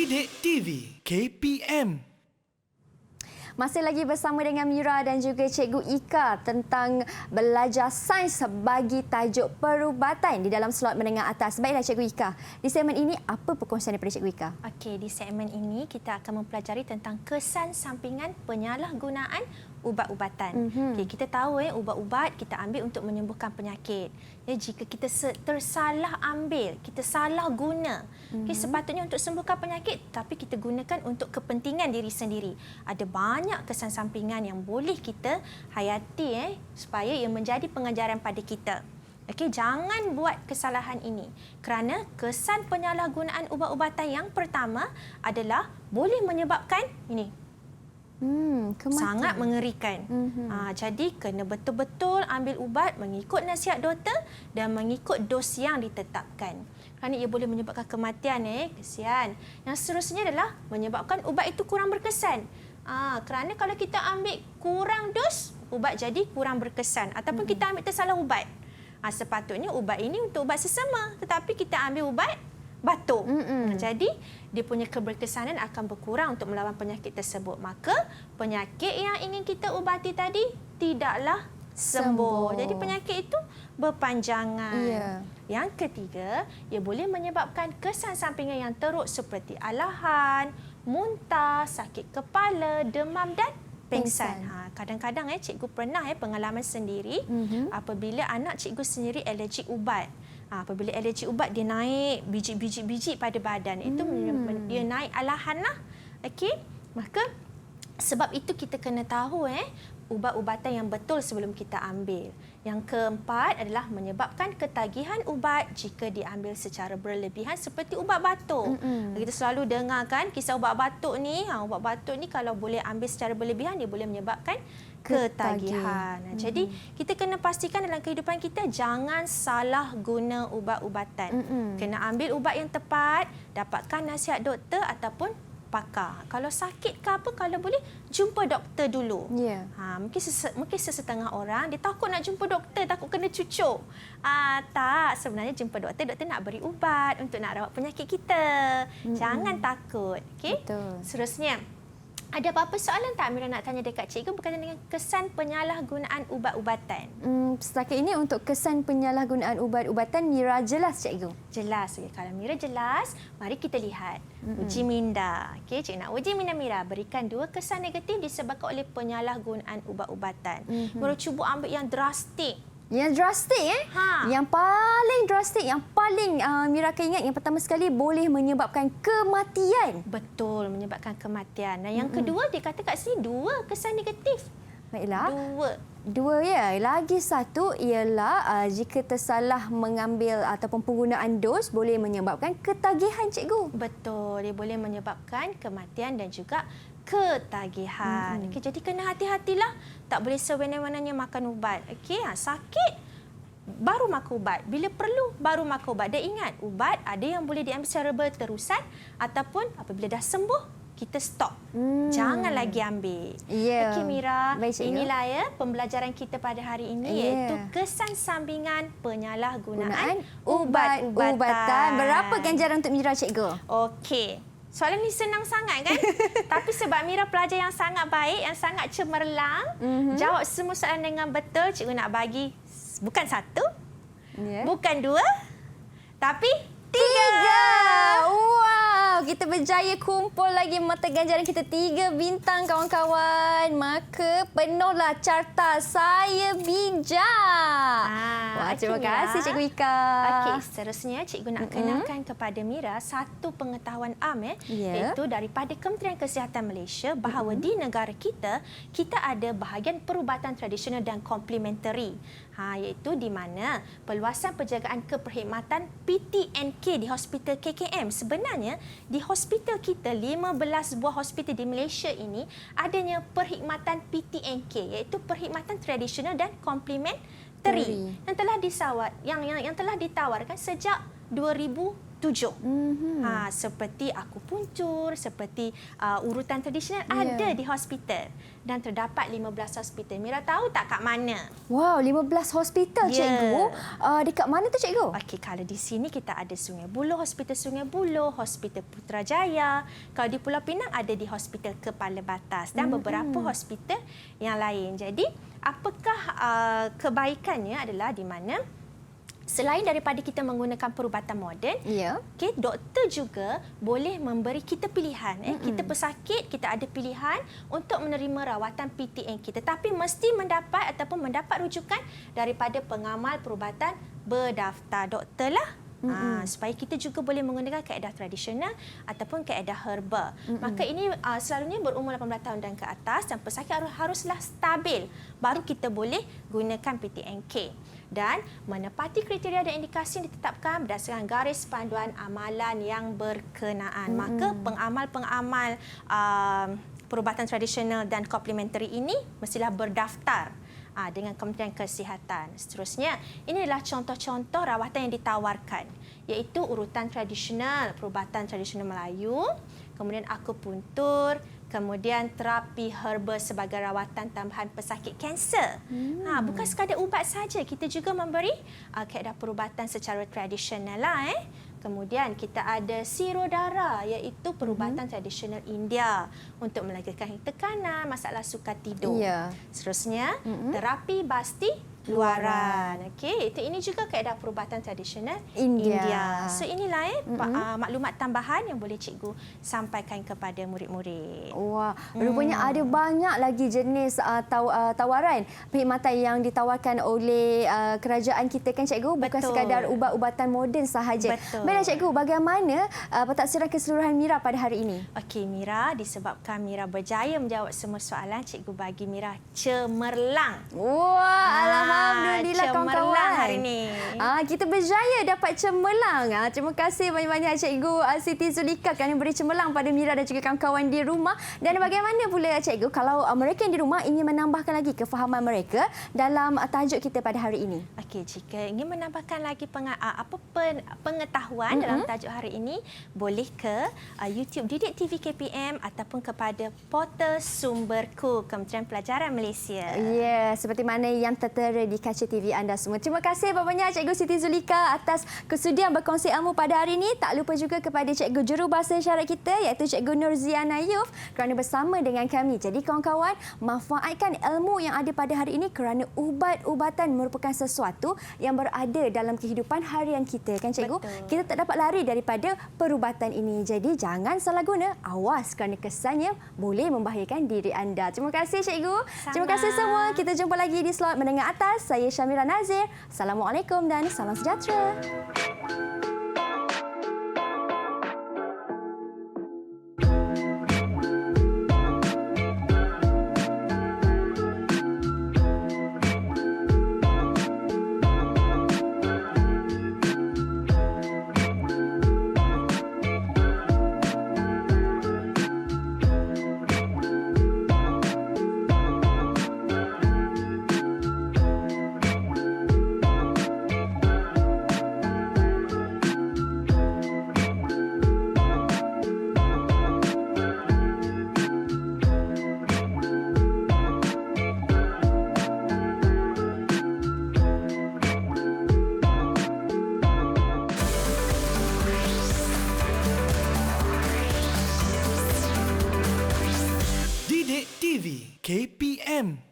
Didik TV KPM. Masih lagi bersama dengan Mira dan juga Cikgu Ika tentang belajar sains bagi tajuk perubatan di dalam slot menengah atas. Baiklah Cikgu Ika, di segmen ini apa perkongsian daripada Cikgu Ika? Okey, di segmen ini kita akan mempelajari tentang kesan sampingan penyalahgunaan ubat-ubatan. Okey, kita tahu ubat-ubat kita ambil untuk menyembuhkan penyakit. Ya, jika kita tersalah ambil, kita salah guna, sepatutnya untuk sembuhkan penyakit tapi kita gunakan untuk kepentingan diri sendiri. Ada banyak kesan sampingan yang boleh kita hayati supaya ia menjadi pengajaran pada kita. Okey, jangan buat kesalahan ini kerana kesan penyalahgunaan ubat-ubatan yang pertama adalah boleh menyebabkan ini. Kematian. Sangat mengerikan. Jadi kena betul-betul ambil ubat mengikut nasihat doktor dan mengikut dos yang ditetapkan. Kerana ia boleh menyebabkan kematian. Kesian. Yang seterusnya adalah menyebabkan ubat itu kurang berkesan. Kerana kalau kita ambil kurang dos, ubat jadi kurang berkesan. Ataupun kita ambil tersalah ubat. Sepatutnya ubat ini untuk ubat sesama. Tetapi kita ambil ubat batuk. Jadi, dia punya keberkesanan akan berkurang untuk melawan penyakit tersebut. Maka, penyakit yang ingin kita ubati tadi tidaklah sembuh. Jadi, penyakit itu berpanjangan. Yang ketiga, ia boleh menyebabkan kesan sampingan yang teruk seperti alahan, muntah, sakit kepala, demam dan pingsan. Kadang-kadang cikgu pernah pengalaman sendiri apabila anak cikgu sendiri alergik ubat. Apabila alergi ubat, dia naik biji-biji pada badan. Itu dia naik alahan lah. Okey? Maka sebab itu kita kena tahu ubat-ubatan yang betul sebelum kita ambil. Yang keempat adalah menyebabkan ketagihan ubat jika diambil secara berlebihan seperti ubat batuk. Kita selalu dengar kan kisah ubat batuk ni. Ubat batuk ni kalau boleh ambil secara berlebihan, dia boleh menyebabkan ketagihan. Jadi kita kena pastikan dalam kehidupan kita jangan salah guna ubat-ubatan. Kena ambil ubat yang tepat, dapatkan nasihat doktor ataupun pakar. Kalau sakit ke apa, kalau boleh jumpa doktor dulu. Mungkin sesetengah orang dia takut nak jumpa doktor, takut kena cucuk. Tak, sebenarnya jumpa doktor nak beri ubat untuk nak rawat penyakit kita. Jangan takut. Okey? Seterusnya, ada apa-apa soalan tak Mira nak tanya dekat cikgu berkaitan dengan kesan penyalahgunaan ubat-ubatan? Setakat ini untuk kesan penyalahgunaan ubat-ubatan Mira jelas cikgu? Jelas. Kalau Mira jelas, mari kita lihat. Uji minda. Okey, cikgu nak uji minda Mira. Berikan 2 kesan negatif disebabkan oleh penyalahgunaan ubat-ubatan. Mira cuba ambil yang drastik. Yang drastik Yang paling drastik, yang paling Mira akan ingat yang pertama sekali boleh menyebabkan kematian. Betul, menyebabkan kematian. Dan yang kedua dia kata kat sini 2 kesan negatif. Baiklah. 2 ya. Lagi satu ialah jika tersalah mengambil ataupun penggunaan dos boleh menyebabkan ketagihan cikgu. Betul, dia boleh menyebabkan kematian dan juga ketagihan. Okey, jadi kena hati-hatilah. Tak boleh sewenang-wenangnya makan ubat. Okey, sakit baru makan ubat. Bila perlu baru makan ubat. Dan ingat, ubat ada yang boleh diambil secara berterusan ataupun apabila dah sembuh kita stop. Jangan lagi ambil. Okey Mira, inilah pembelajaran kita pada hari ini iaitu kesan sampingan penyalahgunaan ubat-ubatan. Berapa ganjaran untuk Mira cikgu? Okey. Soalan ni senang sangat kan? Tapi sebab Mira pelajar yang sangat baik, yang sangat cemerlang, jawab semua soalan dengan betul, cikgu nak bagi bukan 1, bukan 2, tapi 3. Wow, kita berjaya kumpul lagi mata ganjaran kita 3 bintang kawan-kawan. Maka penuhlah carta saya bijak. Terima kasih Cikgu Ika. Okey, seterusnya cikgu nak kenalkan kepada Mira satu pengetahuan iaitu daripada Kementerian Kesihatan Malaysia bahawa di negara kita ada bahagian perubatan tradisional dan komplementari. Iaitu di mana peluasan penjagaan keperkhidmatan PTNK di Hospital KKM. Sebenarnya di hospital kita 15 buah hospital di Malaysia ini adanya perkhidmatan PTNK iaitu perkhidmatan tradisional dan komplementari yang telah ditawarkan sejak 2017. 7. Seperti akupunktur, seperti urutan tradisional ada di hospital dan terdapat 15 hospital. Mira tahu tak kat mana? Wow, 15 hospital cikgu. Dekat mana tu cikgu? Okey, kalau di sini kita ada Sungai Buloh, Hospital Sungai Buloh, Hospital Putrajaya. Kalau di Pulau Pinang ada di Hospital Kepala Batas dan beberapa hospital yang lain. Jadi, apakah kebaikannya adalah di mana selain daripada kita menggunakan perubatan moden, okey, doktor juga boleh memberi kita pilihan. Kita pesakit, kita ada pilihan untuk menerima rawatan PTNK. Tetapi mesti mendapat ataupun mendapat rujukan daripada pengamal perubatan berdaftar doktor lah. Supaya kita juga boleh menggunakan kaedah tradisional ataupun kaedah herba. Maka ini selalunya berumur 18 tahun dan ke atas dan pesakit haruslah stabil baru kita boleh gunakan PTNK. Dan menepati kriteria dan indikasi yang ditetapkan berdasarkan garis panduan amalan yang berkenaan. Maka pengamal-pengamal perubatan tradisional dan komplementari ini mestilah berdaftar dengan Kementerian Kesihatan. Seterusnya, ini adalah contoh-contoh rawatan yang ditawarkan, iaitu urutan tradisional, perubatan tradisional Melayu, kemudian akupunktur, kemudian terapi herba sebagai rawatan tambahan pesakit kanser. Bukan sekadar ubat saja, kita juga memberi kaedah perubatan secara tradisional lah. Kemudian kita ada sirodara, iaitu perubatan tradisional India untuk melagakan tekanan, masalah sukar tidur. Seterusnya, terapi basti luaran. Okey, ini juga kaedah perubatan tradisional India. So inilah maklumat tambahan yang boleh cikgu sampaikan kepada murid-murid. Wah, rupanya ada banyak lagi jenis tawaran perkhidmatan yang ditawarkan oleh kerajaan kita kan cikgu, bukan sekadar ubat-ubatan moden sahaja. Baiklah cikgu, bagaimana pentafsiran keseluruhan Mira pada hari ini? Okey Mira, disebabkan Mira berjaya menjawab semua soalan, cikgu bagi Mira cemerlang. Wah, alhamdulillah kawan-kawan. Hari ini. Kita berjaya dapat cemerlang. Terima kasih banyak-banyak Cikgu Siti Zulika kerana beri cemerlang pada Mira dan juga kawan-kawan di rumah. Dan bagaimana pula Cikgu kalau mereka yang di rumah ingin menambahkan lagi kefahaman mereka dalam tajuk kita pada hari ini? Okey, jika ingin menambahkan lagi pengetahuan dalam tajuk hari ini, boleh ke YouTube Didik TV KPM ataupun kepada portal Sumberku Kementerian Pelajaran Malaysia. Ya, seperti mana yang tertera di kaca TV anda semua. Terima kasih banyak Cikgu Siti Zulika atas kesudian berkongsi ilmu pada hari ini. Tak lupa juga kepada Cikgu Jurubahasa Isyarat kita iaitu Cikgu Nurziana Yuf kerana bersama dengan kami. Jadi kawan-kawan, manfaatkan ilmu yang ada pada hari ini kerana ubat-ubatan merupakan sesuatu yang berada dalam kehidupan harian kita. Kan Cikgu? Betul. Kita tak dapat lari daripada perubatan ini. Jadi jangan salah guna. Awas kerana kesannya boleh membahayakan diri anda. Terima kasih Cikgu. Sama. Terima kasih semua. Kita jumpa lagi di slot menengah atas. Saya Syamira Nazir. Assalamualaikum dan salam sejahtera. Didik TV KPM